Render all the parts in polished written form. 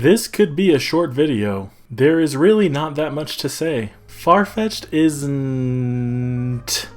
This could be a short video. There is really not that much to say. Farfetch'd isn't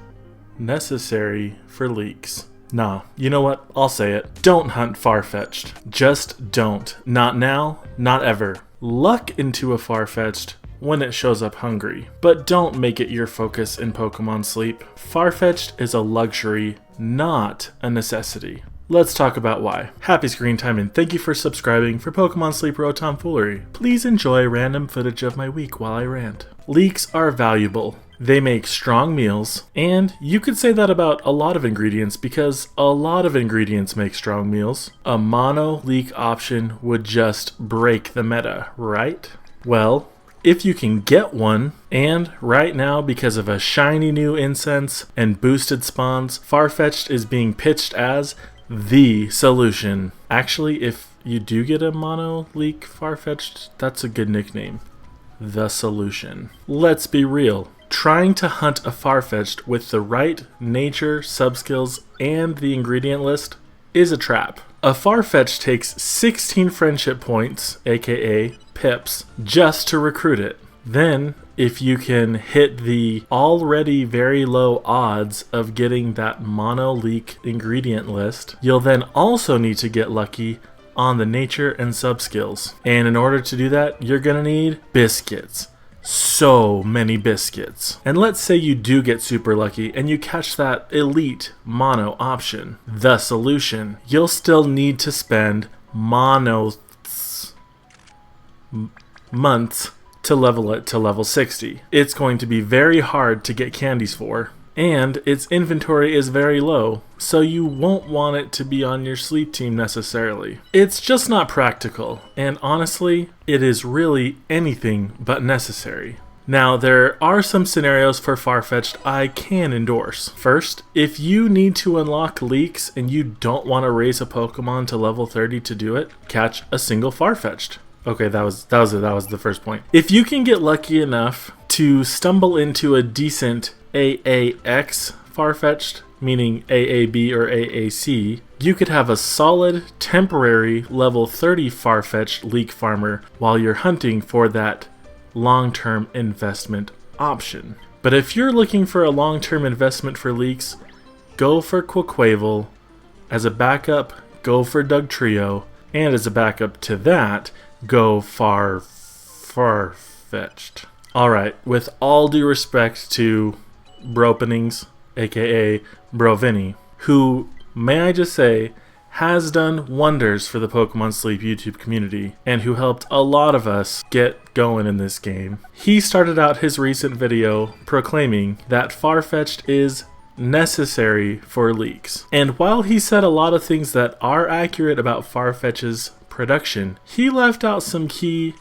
necessary for leeks. Nah, you know what? I'll say it. Don't hunt Farfetch'd. Just don't. Not now, not ever. Luck into a Farfetch'd when it shows up hungry. But don't make it your focus in Pokémon Sleep. Farfetch'd is a luxury, not a necessity. Let's talk about why. Happy screen time and thank you for subscribing for Pokémon Sleep Road Tomfoolery. Please enjoy random footage of my week while I rant. Leeks are valuable. They make strong meals, and you could say that about a lot of ingredients because a lot of ingredients make strong meals. A mono-leek option would just break the meta, right? Well, if you can get one, and right now because of a shiny new incense and boosted spawns, Farfetch'd is being pitched as the solution. Actually, if you do get a mono-leek Farfetch'd, that's a good nickname. The solution. Let's be real. Trying to hunt a Farfetch'd with the right nature, subskills, and the ingredient list is a trap. A Farfetch'd takes 16 friendship points, aka pips, just to recruit it. Then, if you can hit the already very low odds of getting that mono-leek ingredient list, you'll then also need to get lucky on the nature and subskills. And in order to do that, you're gonna need biscuits. So many biscuits. And let's say you do get super lucky and you catch that elite mono option, the solution. You'll still need to spend months to level it to level 60. It's going to be very hard to get candies for, and its inventory is very low, so you won't want it to be on your sleep team necessarily. It's just not practical, and honestly, it is really anything but necessary. Now, there are some scenarios for Farfetch'd I can endorse. First, if you need to unlock leeks and you don't want to raise a Pokemon to level 30 to do it, catch a single Farfetch'd. Okay, that was the first point. If you can get lucky enough to stumble into a decent AAX Farfetch'd, meaning AAB or AAC, you could have a solid temporary level 30 Farfetch'd leek farmer while you're hunting for that long-term investment option. But if you're looking for a long-term investment for leeks, go for Quaquaval. As a backup, go for Dugtrio. And as a backup to that, go Farfetch'd. Alright, with all due respect to BroVinnie, aka BroVinnie, who, may I just say, has done wonders for the Pokemon Sleep YouTube community, and who helped a lot of us get going in this game. He started out his recent video proclaiming that Farfetch'd is necessary for leeks. And while he said a lot of things that are accurate about Farfetch'd's production, he left out some key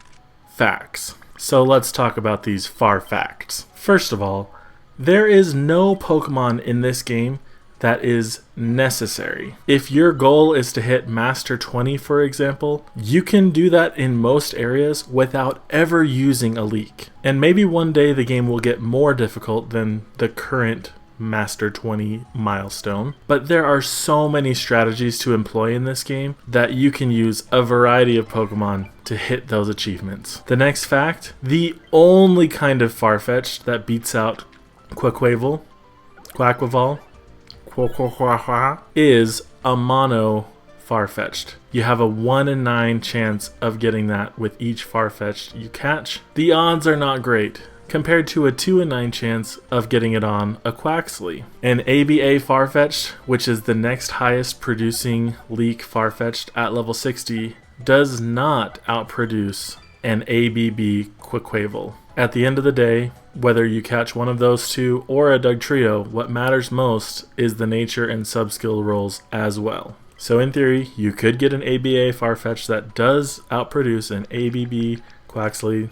facts. So let's talk about these far facts. First of all, there is no Pokemon in this game that is necessary. If your goal is to hit Master 20, for example, you can do that in most areas without ever using a leek. And maybe one day the game will get more difficult than the current Master 20 milestone, but there are so many strategies to employ in this game that you can use a variety of Pokemon to hit those achievements. The next fact, the only kind of Farfetch'd that beats out Quaquaval is a mono Farfetch'd. You have a 1 in 9 chance of getting that with each Farfetch'd you catch. The odds are not great, compared to a 2 in 9 chance of getting it on a Quaxly. An ABA Farfetch'd, which is the next highest producing leek Farfetch'd at level 60, does not outproduce an ABB Quaquaval. At the end of the day, whether you catch one of those two or a Dugtrio, what matters most is the nature and subskill rolls as well. So in theory, you could get an ABA Farfetch'd that does outproduce an ABB Quaxly.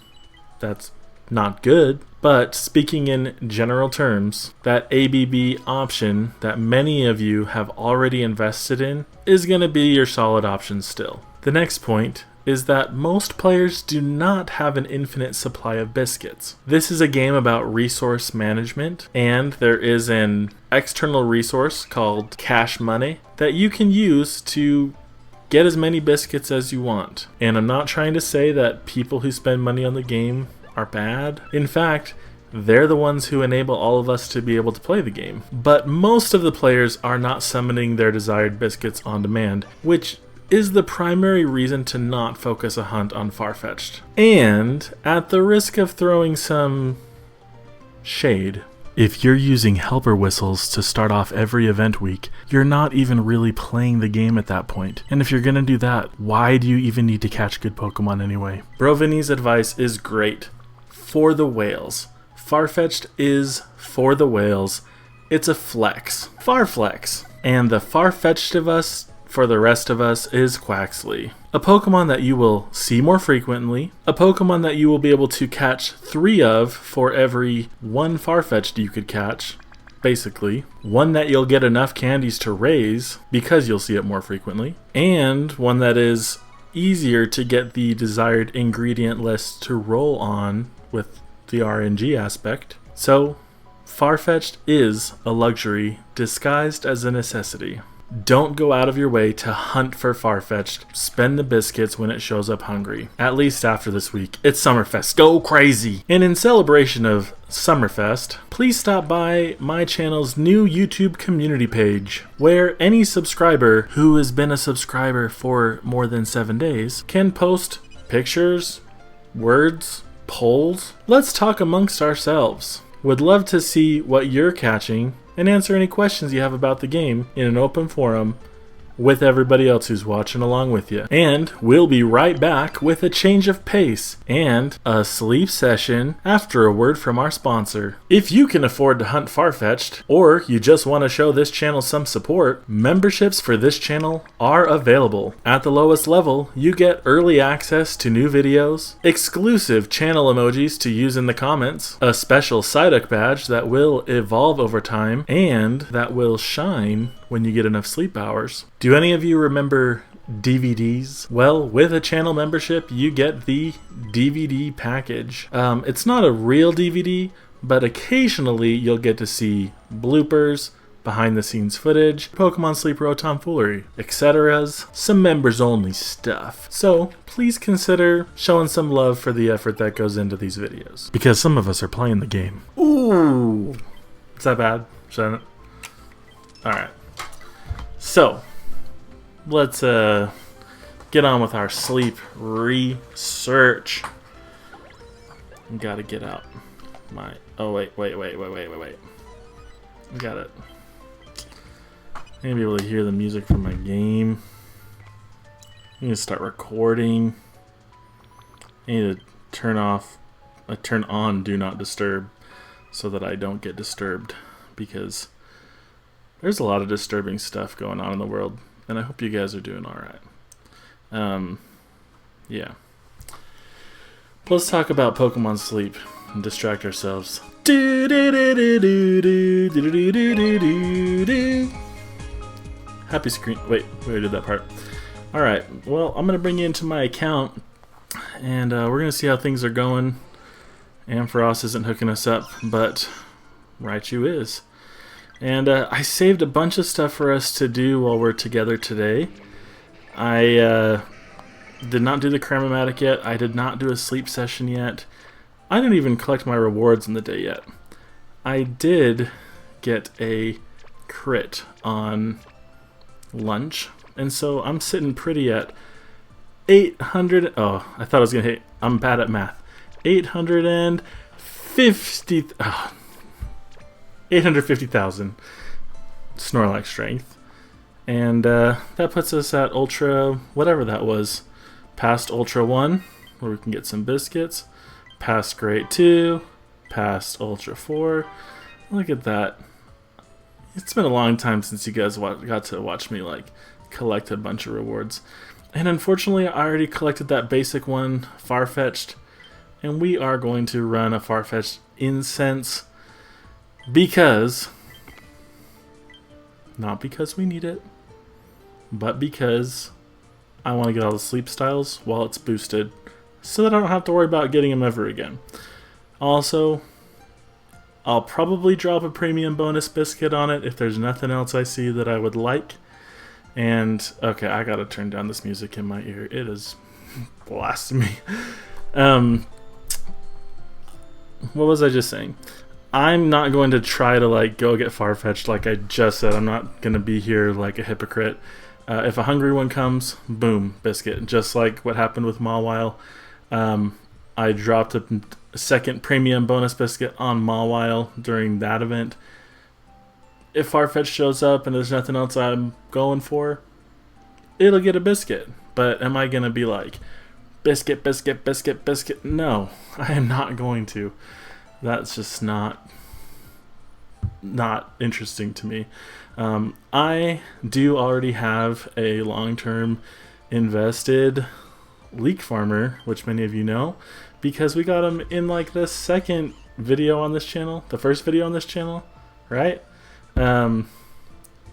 That's not good, but speaking in general terms, that ABB option that many of you have already invested in is going to be your solid option still. The next point is that most players do not have an infinite supply of biscuits. This is a game about resource management, and there is an external resource called cash money that you can use to get as many biscuits as you want. And I'm not trying to say that people who spend money on the game are bad. In fact, they're the ones who enable all of us to be able to play the game. But most of the players are not summoning their desired biscuits on demand, which is the primary reason to not focus a hunt on Farfetch'd. And at the risk of throwing some shade, if you're using helper whistles to start off every event week, you're not even really playing the game at that point. And if you're gonna do that, why do you even need to catch good Pokemon anyway? BroVinnie's advice is great. For the whales. Farfetch'd is for the whales. It's a flex. Farflex. And the Farfetch'd of us, for the rest of us, is Quaxly. A Pokemon that you will see more frequently, a Pokemon that you will be able to catch 3 of for every 1 Farfetch'd you could catch, basically. One that you'll get enough candies to raise, because you'll see it more frequently, and one that is easier to get the desired ingredient list to roll on with the RNG aspect. So, Farfetch'd is a luxury disguised as a necessity. Don't go out of your way to hunt for Farfetch'd. Spend the biscuits when it shows up hungry. At least after this week. It's Summerfest. Go crazy! And in celebration of Summerfest, please stop by my channel's new YouTube community page, where any subscriber who has been a subscriber for more than 7 days can post pictures, words, polls. Let's talk amongst ourselves. Would love to see what you're catching and answer any questions you have about the game in an open forum with everybody else who's watching along with you. And we'll be right back with a change of pace and a sleep session after a word from our sponsor. If you can afford to hunt Farfetch'd, or you just want to show this channel some support, memberships for this channel are available. At the lowest level, you get early access to new videos, exclusive channel emojis to use in the comments, a special Psyduck badge that will evolve over time, and that will shine when you get enough sleep hours. Do any of you remember DVDs? Well, with a channel membership, you get the DVD package. It's not a real DVD, but occasionally you'll get to see bloopers, behind the scenes footage, Pokemon Sleep Row tomfoolery, etc. Some members only stuff. So please consider showing some love for the effort that goes into these videos. Because some of us are playing the game. Ooh! Is that bad? Shouldn't it? Alright. So, let's get on with our sleep research. Gotta get out my... Oh, wait. Got it. I need to be able to hear the music from my game. I need to start recording. I need to turn on Do Not Disturb so that I don't get disturbed, because there's a lot of disturbing stuff going on in the world, and I hope you guys are doing alright. Yeah. Let's talk about Pokemon Sleep and distract ourselves. Happy screen. Wait, we already did that part. Alright, well, I'm going to bring you into my account, and we're going to see how things are going. Ampharos isn't hooking us up, but Raichu is. And I saved a bunch of stuff for us to do while we're together today. I did not do the Cramomatic yet. I did not do a sleep session yet. I didn't even collect my rewards in the day yet. I did get a crit on lunch, and so I'm sitting pretty at 800. Oh, I thought I was going to hit. I'm bad at math. 850,000 Snorlax strength, and that puts us at Ultra, whatever that was, past Ultra 1, where we can get some biscuits, past Great 2, past Ultra 4. Look at that. It's been a long time since you guys got to watch me like collect a bunch of rewards, and unfortunately I already collected that basic one, Farfetch'd, and we are going to run a Farfetch'd incense. Because, not because we need it, but because I want to get all the sleep styles while it's boosted, so that I don't have to worry about getting them ever again. Also, I'll probably drop a premium bonus biscuit on it if there's nothing else I see that I would like. And okay, I gotta turn down this music in my ear. It is blasting me. What was I just saying? I'm not going to try to like go get Farfetch'd like I just said. I'm not going to be here like a hypocrite. If a hungry one comes, boom, biscuit. Just like what happened with Mawile. I dropped a second premium bonus biscuit on Mawile during that event. If Farfetch'd shows up and there's nothing else I'm going for, it'll get a biscuit. But am I going to be like, biscuit, biscuit, biscuit, biscuit? No, I am not going to. That's just not interesting to me. I do already have a long-term invested leek farmer, which many of you know, because we got him in like the second video on this channel, the first video on this channel, right?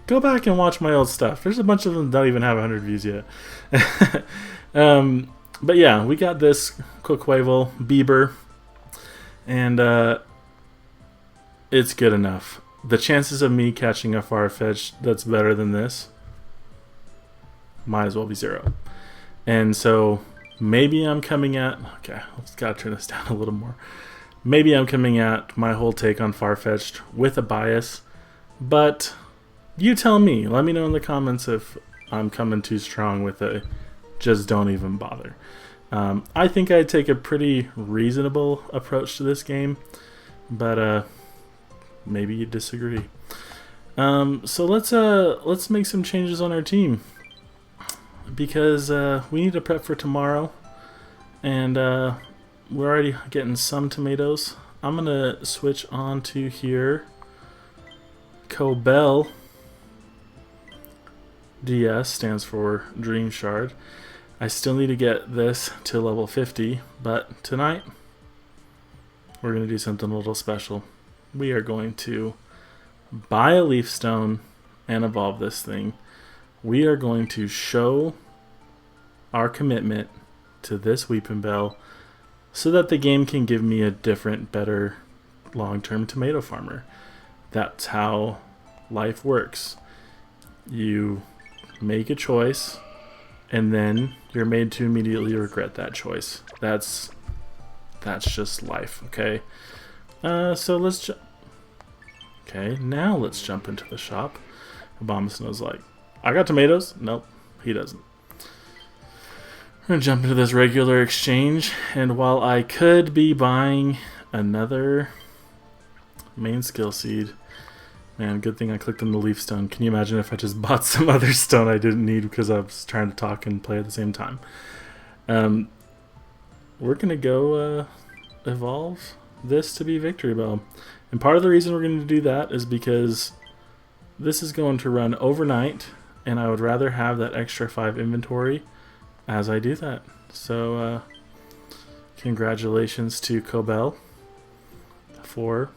Go back and watch my old stuff. There's a bunch of them that don't even have 100 views yet. But yeah, we got this Quaquaval Bieber, and it's good enough. The chances of me catching a Farfetch'd that's better than this might as well be 0. And so maybe I'm coming at, okay, I've got to turn this down a little more. Maybe I'm coming at my whole take on Farfetch'd with a bias, but you tell me. Let me know in the comments if I'm coming too strong with a just don't even bother. I think I take a pretty reasonable approach to this game, but maybe you disagree. So let's make some changes on our team, because we need to prep for tomorrow, and we're already getting some tomatoes. I'm gonna switch on to here. Cobell DS stands for Dream Shard. I still need to get this to level 50, but tonight we're going to do something a little special. We are going to buy a leaf stone and evolve this thing. We are going to show our commitment to this weeping bell so that the game can give me a different, better long-term tomato farmer. That's how life works. You make a choice, and then you're made to immediately regret that choice. That's just life, okay? So let's okay, now let's jump into the shop. Abomasnow's like, I got tomatoes? Nope, he doesn't. We're gonna jump into this regular exchange, and while I could be buying another main skill seed, man, good thing I clicked on the leaf stone. Can you imagine if I just bought some other stone I didn't need because I was trying to talk and play at the same time? We're going to go evolve this to be Victory Bell. And part of the reason we're going to do that is because this is going to run overnight, and I would rather have that extra 5 inventory as I do that. So, congratulations to Cobell for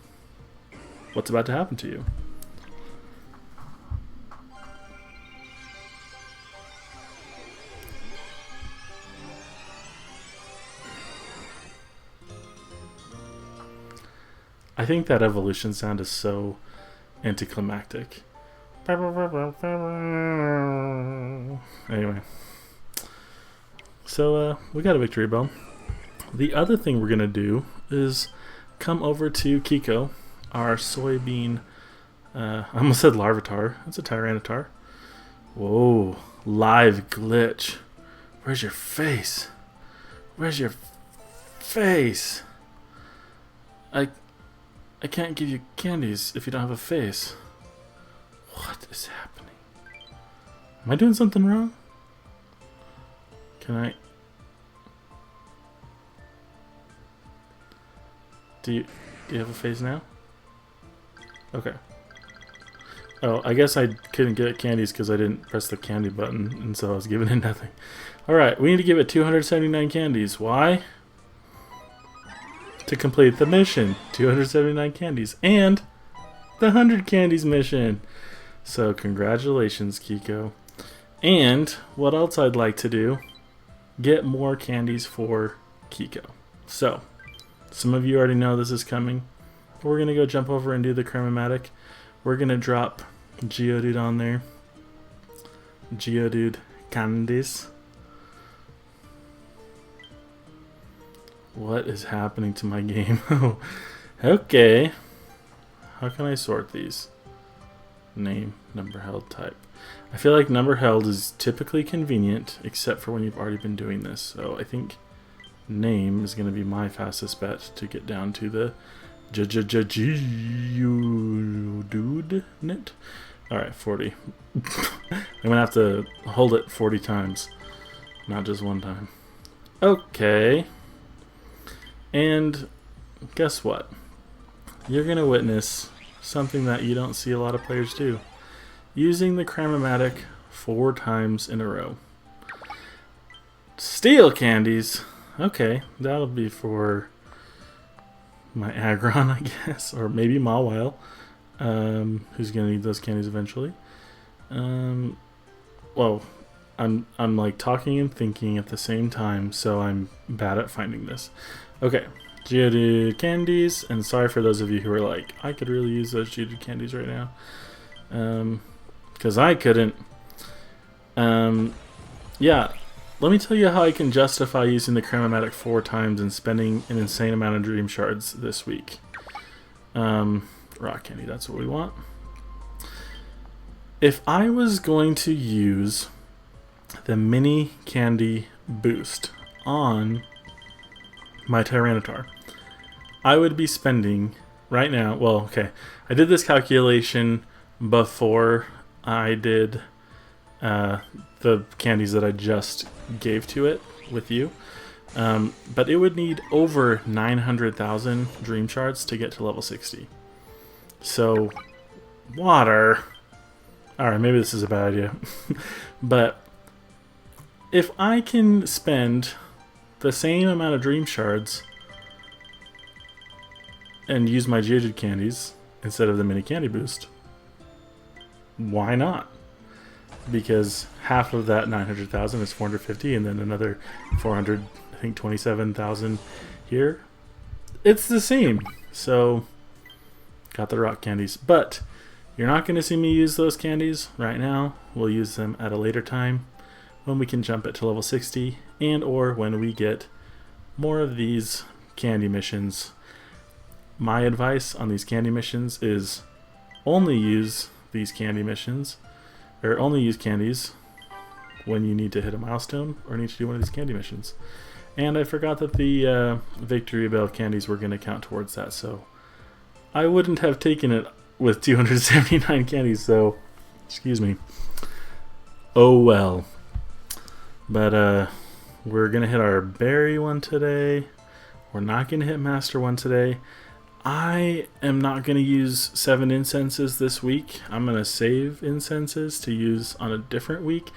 what's about to happen to you. I think that evolution sound is so anticlimactic. Anyway. So, we got a Victory Bell. The other thing we're going to do is come over to Kiko, our soybean, I almost said Larvitar. That's a Tyranitar. Whoa, live glitch. Where's your face? Where's your face? I can't give you candies if you don't have a face. What is happening? Am I doing something wrong? Can I... Do you have a face now? Okay. Oh, I guess I couldn't get candies because I didn't press the candy button, and so I was giving it nothing. Alright, we need to give it 279 candies. Why? To complete the mission. 279 candies. And the 100 candies mission. So congratulations, Kiko. And what else I'd like to do, get more candies for Kiko. So, some of you already know this is coming. We're going to go jump over and do the Chromatic. We're going to drop Geodude on there. Geodude candies. What is happening to my game? Okay. How can I sort these? Name, number held, type. I feel like number held is typically convenient, except for when you've already been doing this. So I think name is going to be my fastest bet to get down to the dude knit. Alright, 40. I'm going to have to hold it 40 times, not just one time. Okay. And guess what? You're going to witness something that you don't see a lot of players do. Using the Cramomatic 4 times in a row. Steel candies. Okay, that'll be for my Aggron, I guess. Or maybe Mawile, who's going to need those candies eventually. Well, I'm like talking and thinking at the same time, so I'm bad at finding this. Okay, Geodude candies, and sorry for those of you who are like, I could really use those Geodude candies right now. Because I couldn't. Yeah, let me tell you how I can justify using the Cramomatic 4 times and spending an insane amount of Dream Shards this week. Rock candy, that's what we want. If I was going to use the mini candy boost on my Tyranitar, I would be spending right now, well, okay, I did this calculation before I did the candies that I just gave to it with you, but it would need over 900,000 Dream Shards to get to level 60. So, water. Alright, maybe this is a bad idea. But if I can spend the same amount of Dream Shards and use my Geodude candies instead of the mini candy boost, why not? Because half of that 900,000 is 450, and then another 400, I think 27,000 here. It's the same. So, got the rock candies. But you're not going to see me use those candies right now. We'll use them at a later time when we can jump it to level 60, and or when we get more of these candy missions. My advice on these candy missions is only use these candy missions, or only use candies when you need to hit a milestone or need to do one of these candy missions. And I forgot that the Victory Bell candies were going to count towards that, so I wouldn't have taken it with 279 candies, so excuse me. Oh well. But we're going to hit our berry one today. We're not going to hit master one today. I am not going to use 7 incenses this week. I'm going to save incenses to use on a different week.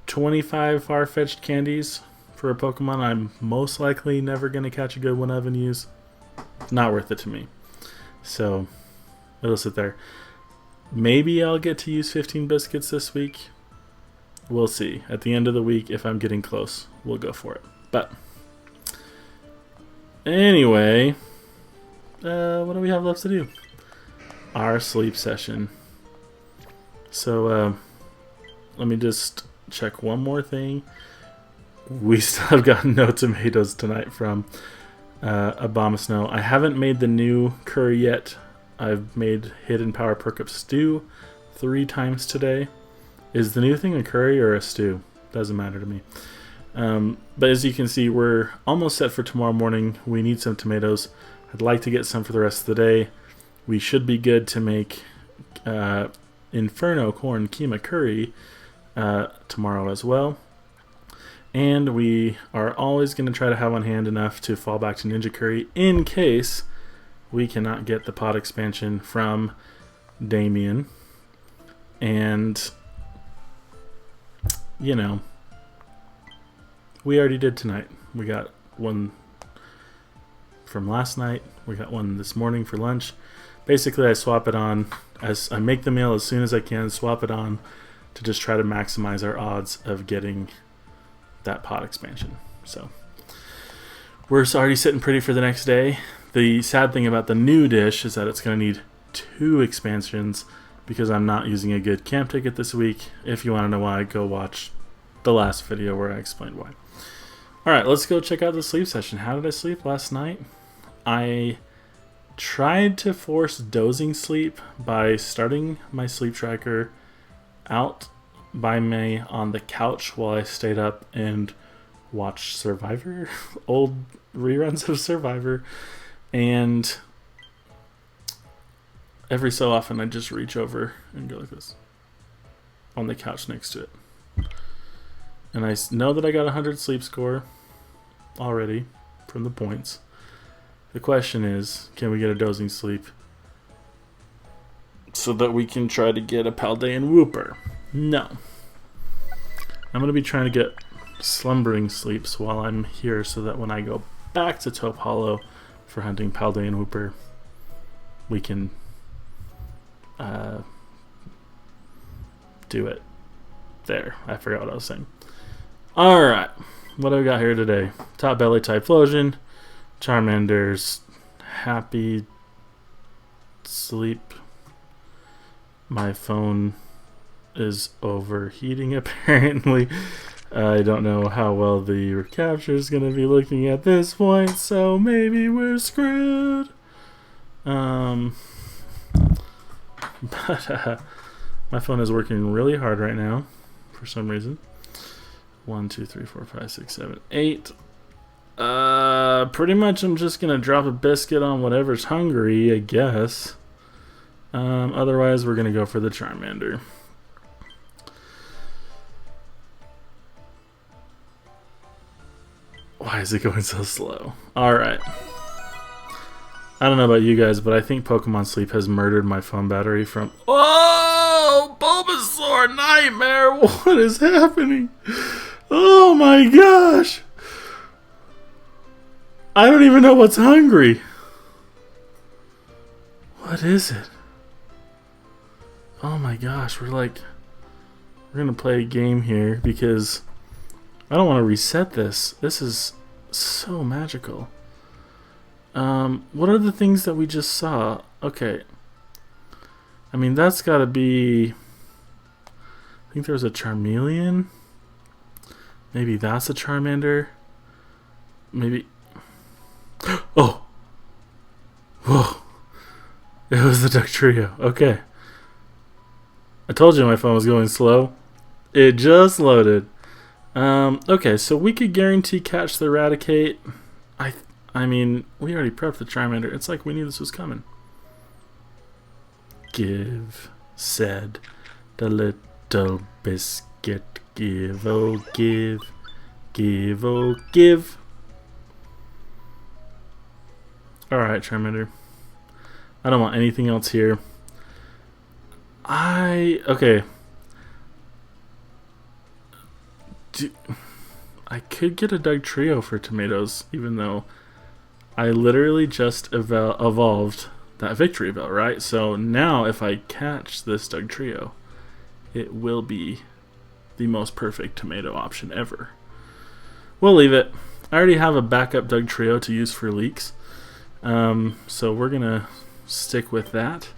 25 Farfetch'd candies for a Pokemon I'm most likely never going to catch a good one of and use. Not worth it to me. So, it'll sit there. Maybe I'll get to use 15 biscuits this week. We'll see. At the end of the week, if I'm getting close, we'll go for it. But, anyway, what do we have left to do? Our sleep session. So, let me just check one more thing. We still have gotten no tomatoes tonight from Abomasnow. I haven't made the new curry yet. I've made Hidden Power Perk Up Stew 3 times today. Is the new thing a curry or a stew? Doesn't matter to me. But as you can see, we're almost set for tomorrow morning. We need some tomatoes. I'd like to get some for the rest of the day. We should be good to make Inferno Corn Keema Curry tomorrow as well. And we are always going to try to have on hand enough to fall back to Ninja Curry in case we cannot get the pod expansion from Damien. And, you know, we already did tonight. We got one from last night. We got one this morning for lunch. Basically, I swap it on as I make the meal as soon as I can, swap it on to just try to maximize our odds of getting that pot expansion. So we're already sitting pretty for the next day. The sad thing about the new dish is that it's going to need 2 expansions because I'm not using a good camp ticket this week. If you want to know why, go watch the last video where I explained why. Alright, let's go check out the sleep session. How did I sleep last night? I tried to force dozing sleep by starting my sleep tracker out by me on the couch while I stayed up and watched Survivor, old reruns of Survivor, and every so often I just reach over and go like this on the couch next to it. And I know that I got a 100 sleep score already from the points. The question is, can we get a dozing sleep so that we can try to get a Paldean Whooper? No. I'm going to be trying to get slumbering sleeps while I'm here so that when I go back to Taupe Hollow for hunting Paldean Whooper, we can do it there. I forgot what I was saying. Alright, what do we got here today? Top Belly Typhlosion, Charmander's Happy Sleep. My phone is overheating apparently. I don't know how well the recapture is going to be looking at this point, so maybe we're screwed. But my phone is working really hard right now for some reason. 1, 2, 3, 4, 5, 6, 7, 8. Pretty much I'm just going to drop a biscuit on whatever's hungry, I guess. Otherwise, we're going to go for the Charmander. Why is it going so slow? Alright. I don't know about you guys, but I think Pokemon Sleep has murdered my phone battery from... Oh! Bulbasaur Nightmare! What is happening? Oh my gosh! I don't even know what's hungry. What is it? Oh my gosh, we're gonna play a game here because I don't want to reset this. This is so magical. What are the things that we just saw? Okay. I mean, that's gotta be... I think there's a Charmeleon. Maybe that's a Charmander. Maybe... Oh! Whoa! It was the Dugtrio. Okay. I told you my phone was going slow. It just loaded. Okay, so we could guarantee catch the Eradicate. I mean, we already prepped the Charmander. It's like we knew this was coming. Give, said the little biscuit. Give, oh give. Give, oh give. Alright, Charmander. I don't want anything else here. Okay. I could get a Dugtrio for tomatoes, even though I literally just evolved that Victory Bell, right? So now if I catch this Dugtrio, it will be the most perfect tomato option ever. We'll leave it. I already have a backup Dugtrio to use for leeks. So we're going to stick with that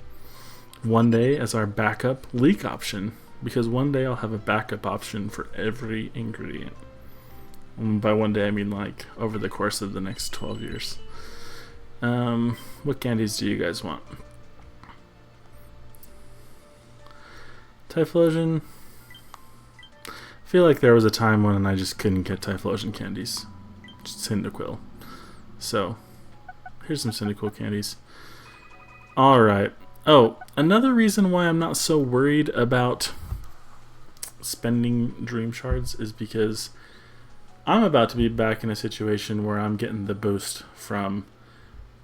one day as our backup leek option, because one day I'll have a backup option for every ingredient. And by one day I mean like over the course of the next 12 years. What candies do you guys want? Typhlosion. I feel like there was a time when I just couldn't get Typhlosion candies. Just Cyndaquil. So here's some Cyndaquil candies. Alright. Oh, another reason why I'm not so worried about spending Dream Shards is because I'm about to be back in a situation where I'm getting the boost from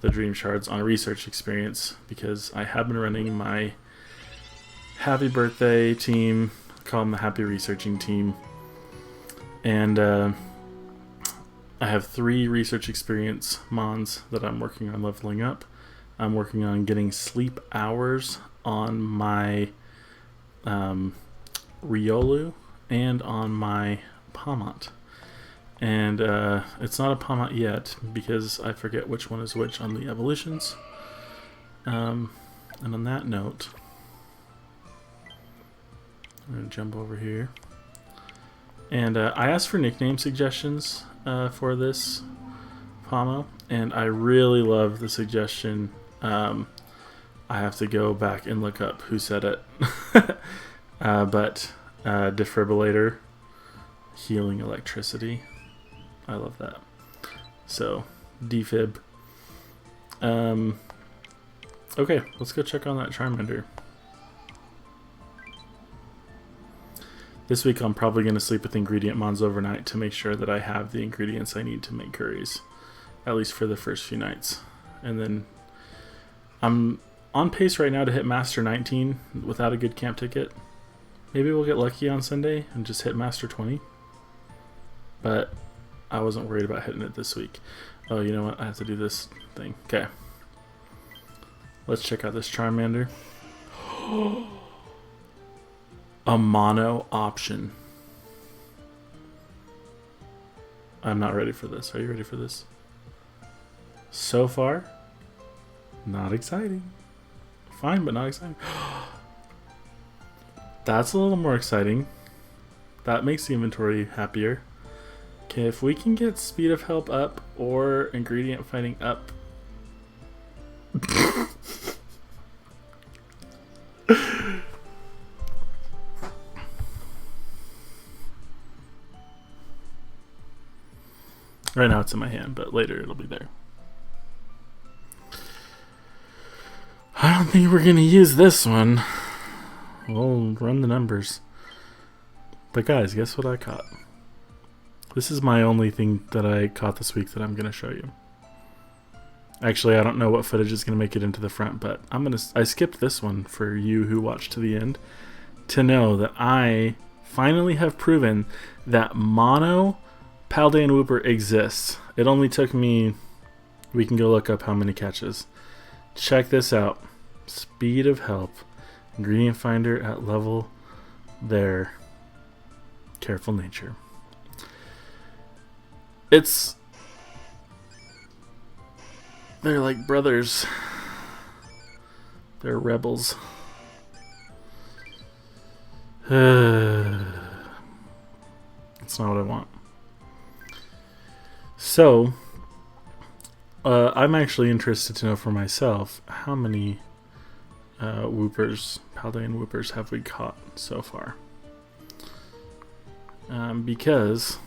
the Dream Shards on a research experience, because I have been running my Happy Birthday team, call them the Happy Researching team, and I have 3 research experience mons that I'm working on leveling up. I'm working on getting sleep hours on my Riolu and on my Pawmot. And it's not a Pawmot yet because I forget which one is which on the evolutions. And on that note, I'm going to jump over here. And I asked for nickname suggestions for this Pomo, and I really love the suggestion. I have to go back and look up who said it. But defibrillator, healing electricity. I love that. So, defib. Okay, let's go check on that Charmander. This week I'm probably going to sleep with ingredient mons overnight to make sure that I have the ingredients I need to make curries. At least for the first few nights. And then I'm on pace right now to hit Master 19 without a good camp ticket. Maybe we'll get lucky on Sunday and just hit Master 20. But I wasn't worried about hitting it this week. Oh, you know what? I have to do this thing. Okay. Let's check out this Charmander. A mono option. I'm not ready for this. Are you ready for this? So far, not exciting. Fine, but not exciting. That's a little more exciting. That makes the inventory happier. Okay, if we can get speed of help up or ingredient fighting up. Right now it's in my hand, but later it'll be there. I don't think we're going to use this one. We'll run the numbers. But guys, guess what I caught? This is my only thing that I caught this week that I'm going to show you. Actually, I don't know what footage is going to make it into the front, but I skipped this one for you who watched to the end to know that I finally have proven that mono Paldean Wooper exists. It only took me, we can go look up how many catches. Check this out. Speed of help. Ingredient finder at level there. Careful nature. They're like brothers. They're rebels. That's not what I want. So, I'm actually interested to know for myself how many Paldean Woopers have we caught so far. Because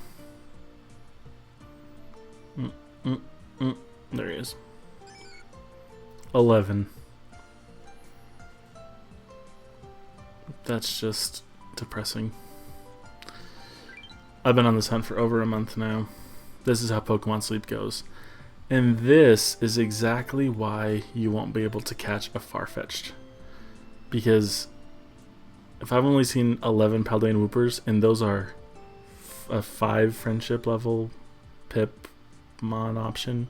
there he is. 11. That's just depressing. I've been on this hunt for over a month now. This is how Pokémon Sleep goes. And this is exactly why you won't be able to catch a Farfetch'd. Because if I've only seen 11 Paldean Woopers, and those are a 5 friendship level Pipmon option,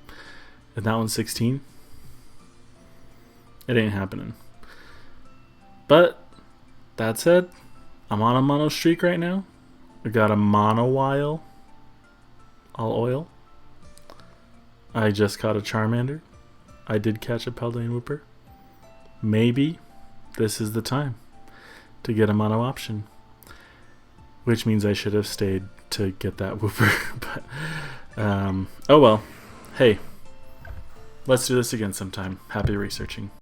and that one's 16, it ain't happening. But that said, I'm on a mono streak right now. I got a mono while. All oil. I just caught a Charmander. I did catch a Paldean Wooper. Maybe this is the time to get a mono option. Which means I should have stayed to get that Wooper. But, oh well. Hey, let's do this again sometime. Happy researching.